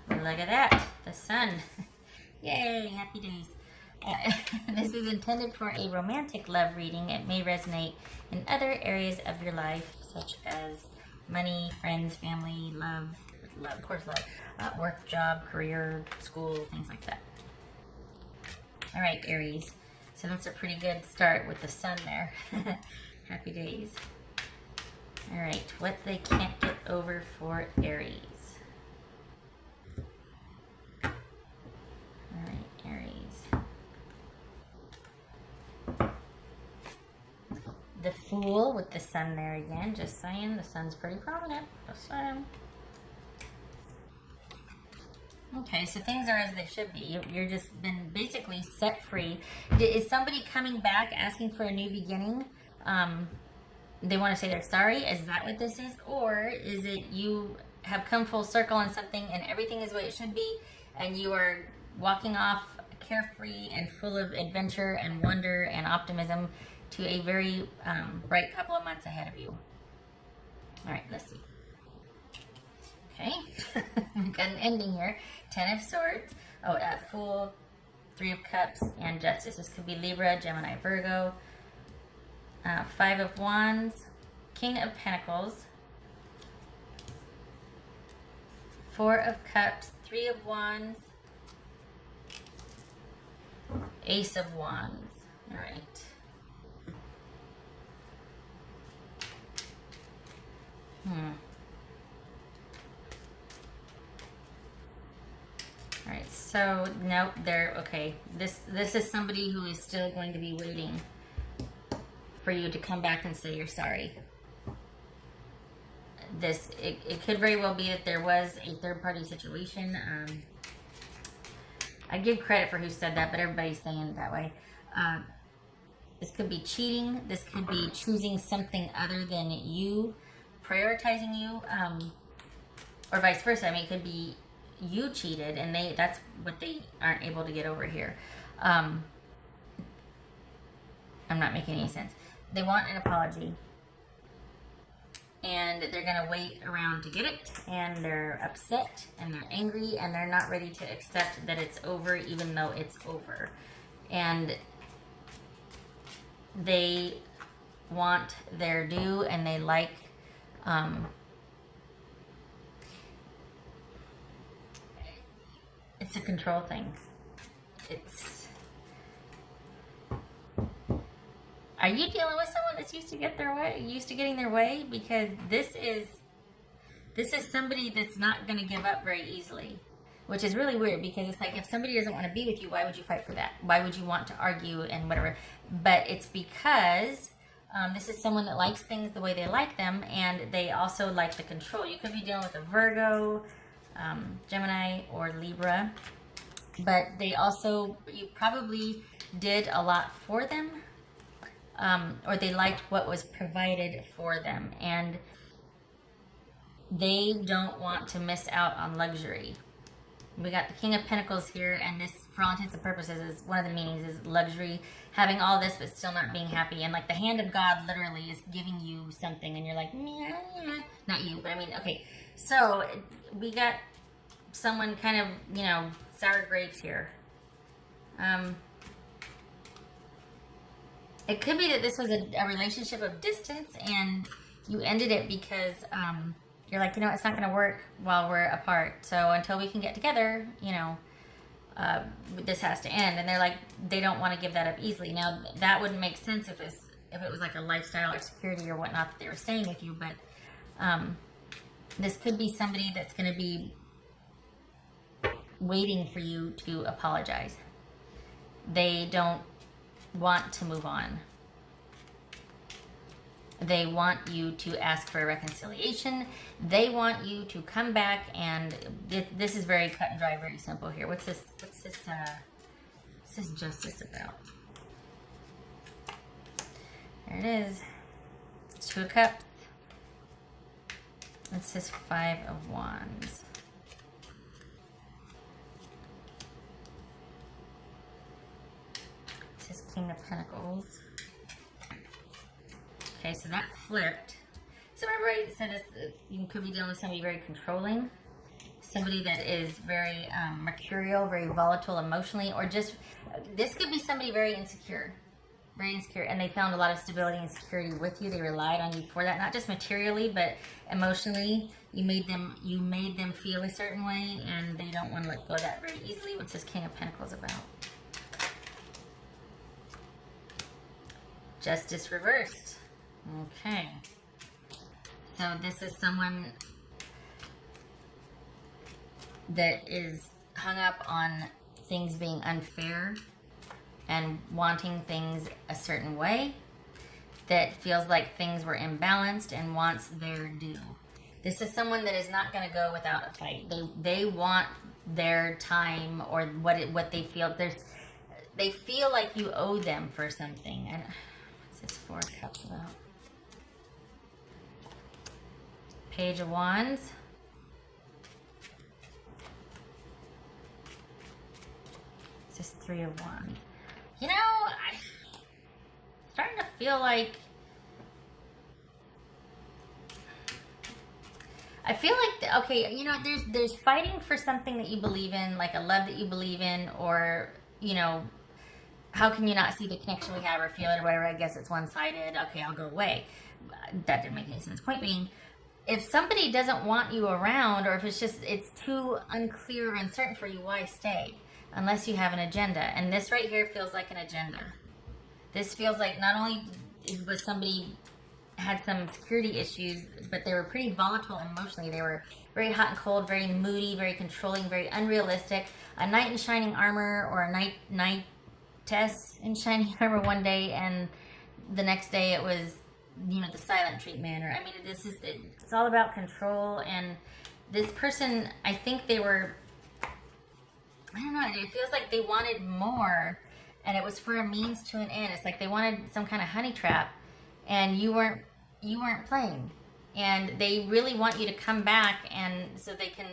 Look at that, the sun. Yay, happy days. This is intended for a romantic love reading. It may resonate in other areas of your life, such as money, friends, family, love, of course, love, work, job, career, school, things like that. All right, Aries. So that's a pretty good start with the sun there. Happy days. All right, what they can't get over for Aries. All right, Aries. The Fool with the sun there again. Just saying, the sun's pretty prominent. Just saying. Okay, so things are as they should be. You're just been basically set free. Is somebody coming back asking for a new beginning? They want to say they're sorry. Is that what this is? Or is it you have come full circle on something and everything is the way it should be, and you are walking off carefree and full of adventure and wonder and optimism to a very bright couple of months ahead of you? All right, let's see. Okay, we've got an ending here. 10 of Swords, Fool, 3 of Cups, and Justice. This could be Libra, Gemini, Virgo. 5 of Wands, King of Pentacles, 4 of Cups, 3 of Wands, Ace of Wands. All right. All right, so nope, they're okay. This is somebody who is still going to be waiting for you to come back and say you're sorry. It could very well be that there was a third-party situation. I give credit for who said that, but everybody's saying it that way. This could be cheating. This could be choosing something other than you, prioritizing you, or vice versa. I mean, it could be you cheated and that's what they aren't able to get over here. I'm not making any sense. They want an apology and they're gonna wait around to get it, and they're upset and they're angry and they're not ready to accept that it's over, even though it's over. And they want their due, and they like it's a control thing. Are you dealing with someone that's used to getting their way? Because this is somebody that's not going to give up very easily, which is really weird, because it's like, if somebody doesn't want to be with you, why would you fight for that? Why would you want to argue and whatever? But it's because this is someone that likes things the way they like them, and they also like the control. You could be dealing with a Virgo, Gemini, or Libra, but you probably did a lot for them, or they liked what was provided for them, and they don't want to miss out on luxury. We got the King of Pentacles here, and this, for all intents and purposes, is one of the meanings is luxury, having all this but still not being happy. And like the hand of God literally is giving you something, and you're like, yeah, not you, but I mean, okay. So we got someone kind of, sour grapes here. It could be that this was a relationship of distance, and you ended it because you're like, it's not going to work while we're apart. So until we can get together, this has to end. And they're like, they don't want to give that up easily. Now, that wouldn't make sense if it was like a lifestyle or security or whatnot that they were staying with you. But this could be somebody that's going to be waiting for you to apologize. They don't want to move on. They want you to ask for a reconciliation. They want you to come back, and this is very cut and dry, very simple here. What's this Justice about? There it is. 2 of Cups. What's this 5 of Wands? This King of Pentacles. Okay, so that flipped. So remember I said you could be dealing with somebody very controlling. somebody that is very mercurial, very volatile emotionally, or just, this could be somebody very insecure, and they found a lot of stability and security with you. They relied on you for that, not just materially, but emotionally. You made them feel a certain way, and they don't want to let go of that very easily. What's this King of Pentacles about? Justice reversed. Okay. So this is someone that is hung up on things being unfair and wanting things a certain way, that feels like things were imbalanced and wants their due. This is someone that is not going to go without a fight. They want their time, or what they feel. They feel like you owe them for something. And what's this Four of Cups about? Page of Wands. It's just Three of Wands. You know, I'm starting to feel like, okay, you know, there's fighting for something that you believe in, like a love that you believe in, or, you know, how can you not see the connection we have or feel it or whatever? I guess it's one-sided. Okay, I'll go away. That didn't make any sense. Point being, if somebody doesn't want you around, or if it's too unclear or uncertain for you, why stay? Unless you have an agenda. And this right here feels like an agenda. This feels like not only was somebody had some security issues, but they were pretty volatile emotionally. They were very hot and cold, very moody, very controlling, very unrealistic. A knight in shining armor, or a knightess in shining armor one day, and the next day it was, you know, the silent treatment. Or, I mean, it's all about control. And this person, I think they were, I don't know, it feels like they wanted more, and it was for a means to an end. It's like they wanted some kind of honey trap, and you weren't playing. And they really want you to come back, and so they can,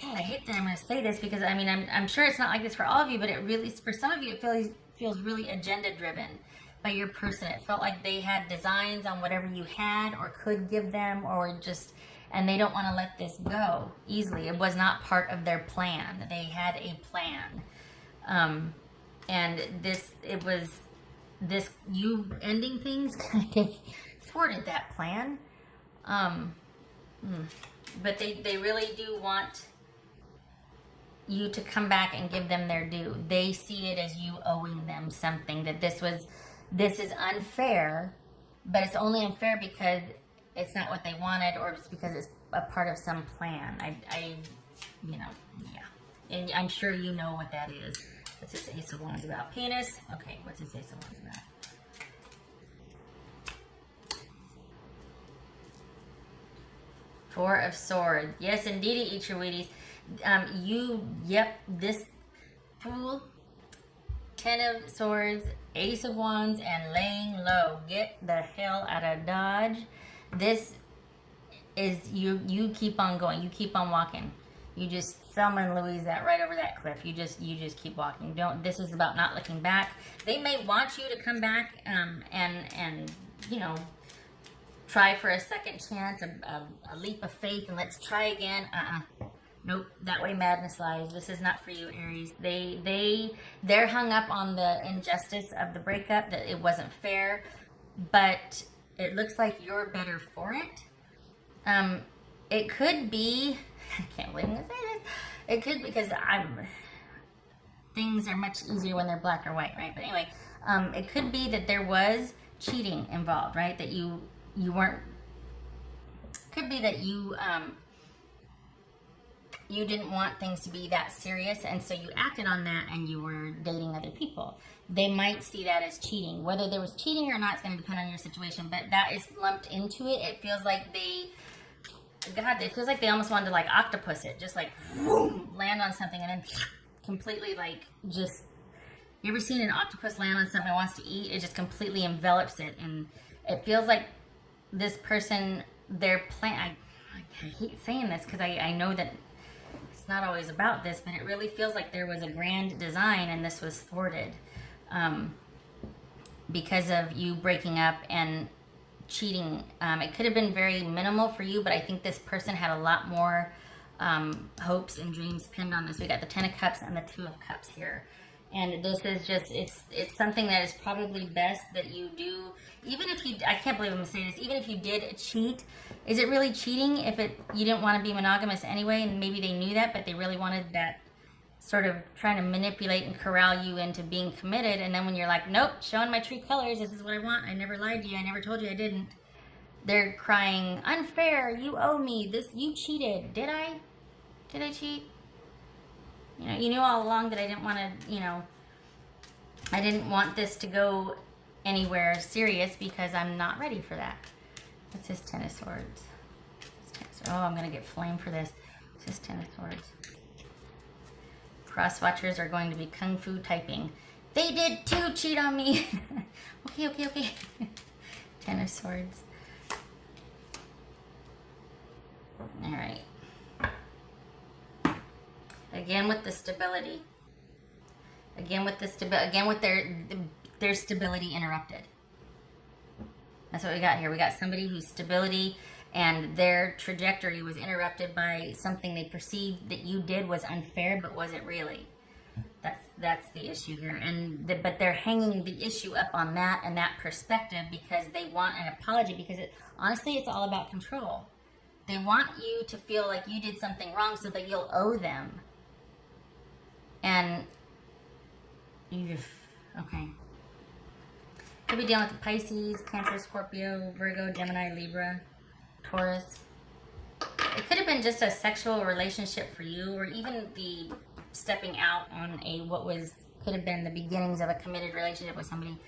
God, I hate that I'm going to say this, because I mean, I'm sure it's not like this for all of you, but it really, for some of you, it feels really agenda driven by your person. It felt like they had designs on whatever you had or could give them, or just, and they don't want to let this go easily. It was not part of their plan. They had a plan. And you ending things kind of thwarted that plan. But they really do want you to come back and give them their due. They see it as you owing them something, that this is unfair, but it's only unfair because it's not what they wanted, or it's because it's a part of some plan. You know, yeah. And I'm sure you know what that is. What's this Ace of Wands about? Penis? Okay, what's this Ace of Wands about? Four of Swords. Yes, indeedy, eat your Wheaties. This Fool, Ten of Swords, Ace of Wands, and laying low. Get the hell out of Dodge. This is, you keep on going. You keep on walking. You just Thelma and Louise that right over that cliff. You just keep walking. This is about not looking back. They may want you to come back, and you know, try for a second chance, a leap of faith, and let's try again. Nope, that way madness lies. This is not for you, Aries. They're hung up on the injustice of the breakup, that it wasn't fair, but it looks like you're better for it. It could be, I can't believe I'm gonna say this. It could, because things are much easier when they're black or white, right? But anyway, it could be that there was cheating involved, right? That you weren't. Could be that you didn't want things to be that serious, and so you acted on that, and you were dating other people. They might see that as cheating. Whether there was cheating or not is going to depend on your situation, but that is lumped into it. It feels like it feels like they almost wanted to, like, octopus it, just like whoom, land on something, and then completely, like, just, you ever seen an octopus land on something it wants to eat? It just completely envelops it, and it feels like this person, their plan, I hate saying this because I know that it's not always about this, but it really feels like there was a grand design and this was thwarted because of you breaking up and cheating. It could have been very minimal for you, but I think this person had a lot more hopes and dreams pinned on this. We got the Ten of Cups and the Two of Cups here. And this is just, it's something that is probably best that you do, even if you, I can't believe I'm saying this, even if you did cheat, is it really cheating if you didn't want to be monogamous anyway, and maybe they knew that, but they really wanted that, sort of trying to manipulate and corral you into being committed, and then when you're like, nope, showing my true colors, this is what I want, I never lied to you, I never told you I didn't, they're crying, unfair, you owe me, this, you cheated, did I cheat? You knew all along that I didn't want to, I didn't want this to go anywhere serious because I'm not ready for that. What's his Ten of Swords? Oh, I'm going to get flamed for this. What's his Ten of Swords? Cross watchers are going to be kung fu typing. They did too cheat on me. Okay. Ten of Swords. All right. Again with the stability. Again with their stability interrupted. That's what we got here. We got somebody whose stability and their trajectory was interrupted by something they perceived that you did was unfair, but was it really? That's the issue here. But they're hanging the issue up on that and that perspective because they want an apology, because honestly, it's all about control. They want you to feel like you did something wrong so that you'll owe them. And okay. Could be dealing with the Pisces, Cancer, Scorpio, Virgo, Gemini, Libra, Taurus. It could have been just a sexual relationship for you, or even the stepping out on could have been the beginnings of a committed relationship with somebody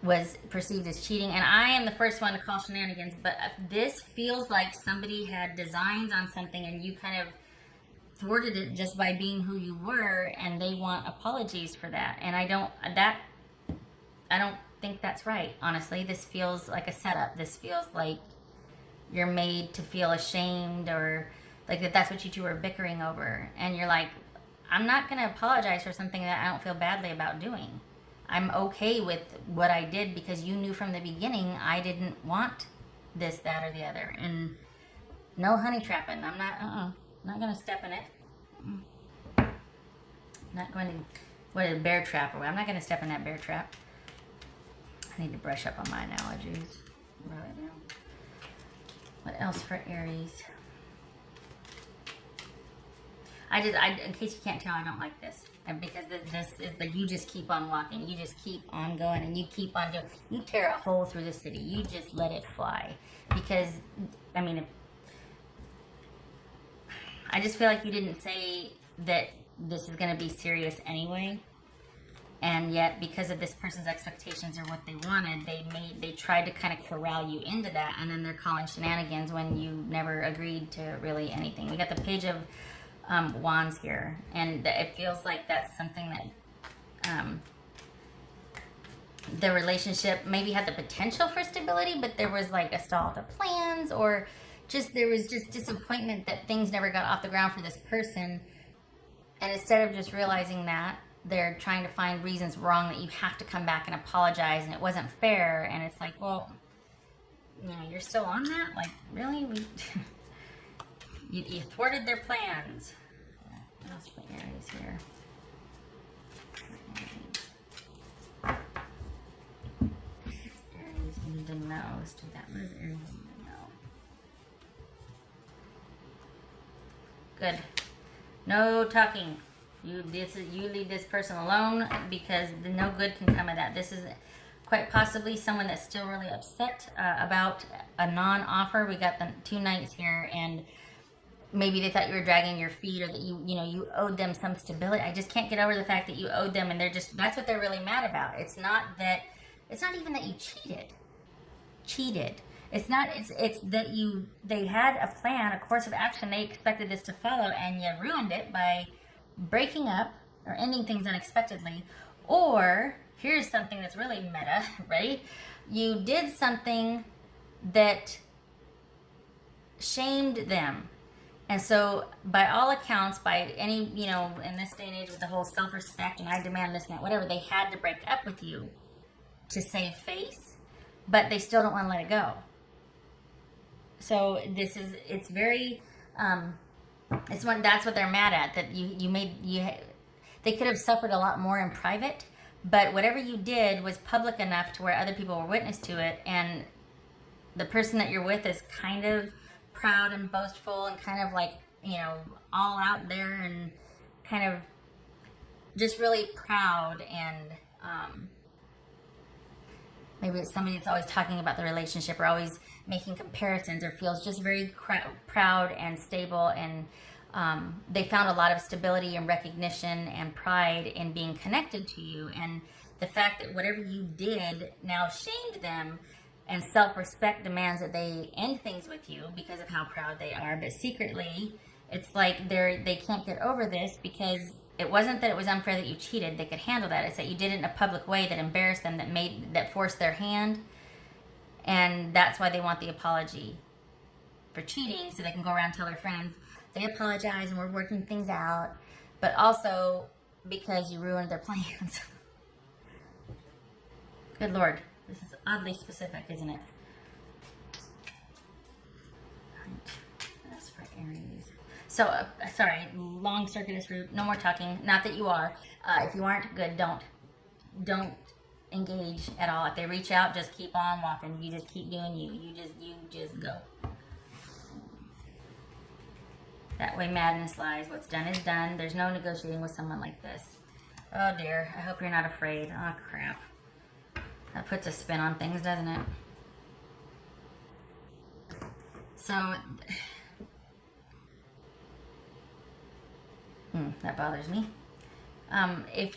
was perceived as cheating. And I am the first one to call shenanigans, but this feels like somebody had designs on something and you kind of thwarted it just by being who you were, and they want apologies for that. And I don't think that's right, honestly. This feels like a setup. This feels like you're made to feel ashamed, or like that's what you two are bickering over. And you're like, I'm not going to apologize for something that I don't feel badly about doing. I'm okay with what I did because you knew from the beginning I didn't want this, that, or the other. And no honey trapping. I'm not going to step in it. Not going to, what is a bear trap? I'm not going to step in that bear trap. I need to brush up on my analogies right now. What else for Aries? In case you can't tell, I don't like this. Because this is like, you just keep on walking. You just keep on going, and you keep on doing. You tear a hole through the city. You just let it fly. Because, I just feel like you didn't say that this is going to be serious anyway. And yet, because of this person's expectations or what they wanted, they tried to kind of corral you into that, and then they're calling shenanigans when you never agreed to really anything. We got the Page of Wands here, and it feels like that's something that the relationship maybe had the potential for stability, but there was like a stall of the plans, or there was just disappointment that things never got off the ground for this person. And instead of just realizing that, they're trying to find reasons wrong that you have to come back and apologize, and it wasn't fair. And it's like, well, you're still on that? Like, really? You thwarted their plans. What else for Aries here? Aries need to know. Let's do that. What does Aries need to know? Good. No talking. You leave this person alone, because no good can come of that. This is quite possibly someone that's still really upset about a non-offer. We got the two knights here, and maybe they thought you were dragging your feet, or that you owed them some stability. I just can't get over the fact that you owed them, and that's what they're really mad about. It's not even that you cheated. It's that they had a plan, a course of action. They expected this to follow, and you ruined it by breaking up or ending things unexpectedly. Or here's something that's really meta, right? You did something that shamed them. And so, by all accounts, by any, in this day and age with the whole self-respect and I demand this and that, whatever, they had to break up with you to save face, but they still don't want to let it go. So it's very, That's what they're mad at. That they could have suffered a lot more in private, but whatever you did was public enough to where other people were witness to it, and the person that you're with is kind of proud and boastful and kind of like, all out there and kind of just really proud, and maybe it's somebody that's always talking about the relationship or always making comparisons or feels just very proud and stable, and they found a lot of stability and recognition and pride in being connected to you, and the fact that whatever you did now shamed them, and self-respect demands that they end things with you because of how proud they are, but secretly it's like they can't get over this because it wasn't that it was unfair that you cheated. They could handle that. It's that you did it in a public way that embarrassed them, that forced their hand, and that's why they want the apology for cheating, so they can go around and tell their friends they apologize and we're working things out, but also because you ruined their plans. Good Lord, this is oddly specific, isn't it? That's for Aries. So, sorry, long circuitous route. No more talking. Not that you are. If you aren't, good. Don't engage at all. If they reach out, just keep on walking. You just keep doing you. You just go. That way madness lies. What's done is done. There's no negotiating with someone like this. Oh dear. I hope you're not afraid. Oh crap. That puts a spin on things, doesn't it? So, that bothers me. If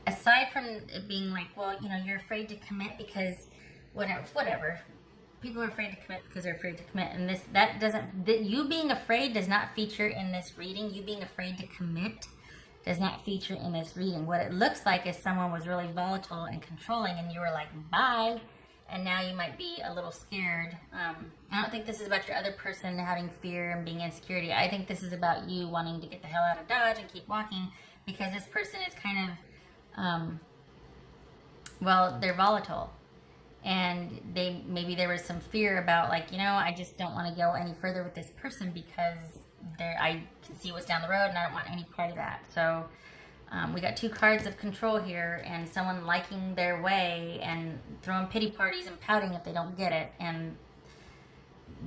aside from it being like, well, you're afraid to commit because whatever. People are afraid to commit because they're afraid to commit, and you being afraid does not feature in this reading. You being afraid to commit does not feature in this reading. What it looks like is someone was really volatile and controlling, and you were like, bye, and now you might be a little scared. I don't think this is about your other person having fear and being insecurity. I think this is about you wanting to get the hell out of Dodge and keep walking, because this person is kind of, they're volatile. And maybe there was some fear about, like, I just don't want to go any further with this person because I can see what's down the road and I don't want any part of that. So we got two cards of control here, and someone liking their way and throwing pity parties and pouting if they don't get it. And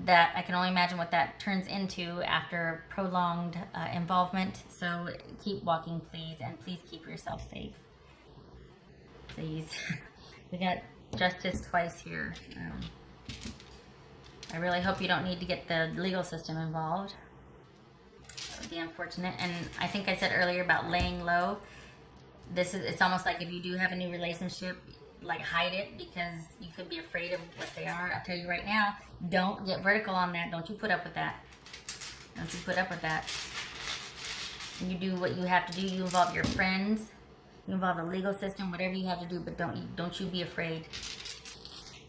that, I can only imagine what that turns into after prolonged involvement. So keep walking, please, and please keep yourself safe. Please. We got Justice twice here. I really hope you don't need to get the legal system involved. That would be unfortunate. And I think I said earlier about laying low. It's almost like if you do have a new relationship, like, hide it because you could be afraid of what they are. I'll tell you right now, don't get vertical on that. Don't you put up with that. Don't you put up with that. You do what you have to do. You involve your friends. You involve the legal system, whatever you have to do, but don't you be afraid.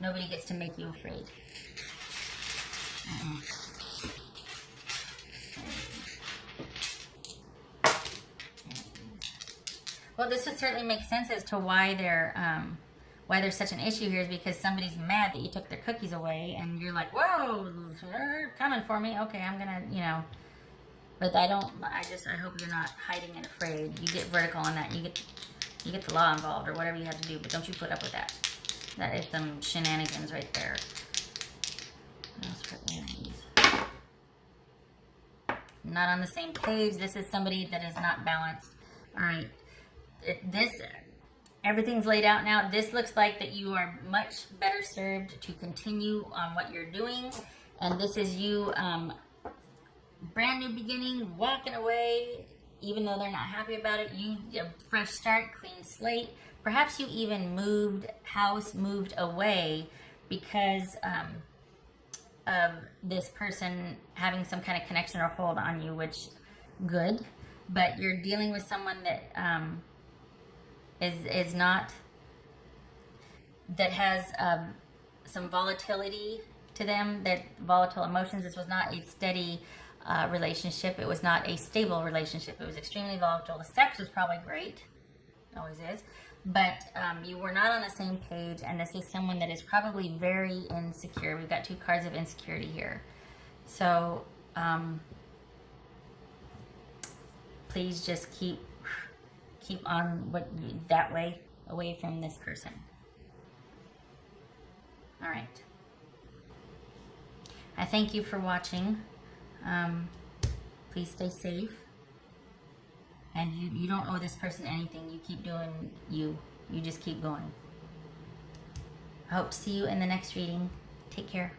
Nobody gets to make you afraid. Well, this would certainly make sense as to why there's such an issue here, is because somebody's mad that you took their cookies away, and you're like, whoa, they're coming for me. Okay, I'm gonna, But I hope you're not hiding and afraid. You get vertical on that. You get the law involved or whatever you have to do, but don't you put up with that. That is some shenanigans right there. What else for Aries? Not on the same page. This is somebody that is not balanced. All right. Everything's laid out now. This looks like that you are much better served to continue on what you're doing. And this is you, brand new beginning, walking away, even though they're not happy about it. A fresh start, clean slate. Perhaps you even moved away because of this person having some kind of connection or hold on you, which, good. But you're dealing with someone that that has some volatility to them, that volatile emotions. This was not a steady relationship. It was not a stable relationship. It was extremely volatile. The sex was probably great. Always is. but you were not on the same page, and this is someone that is probably very insecure. We've got 2 cards of insecurity here. So please just keep on that way, away from this person. All right. I thank you for watching. Please stay safe. And you don't owe this person anything. You keep doing you. You just keep going. I hope to see you in the next reading. Take care.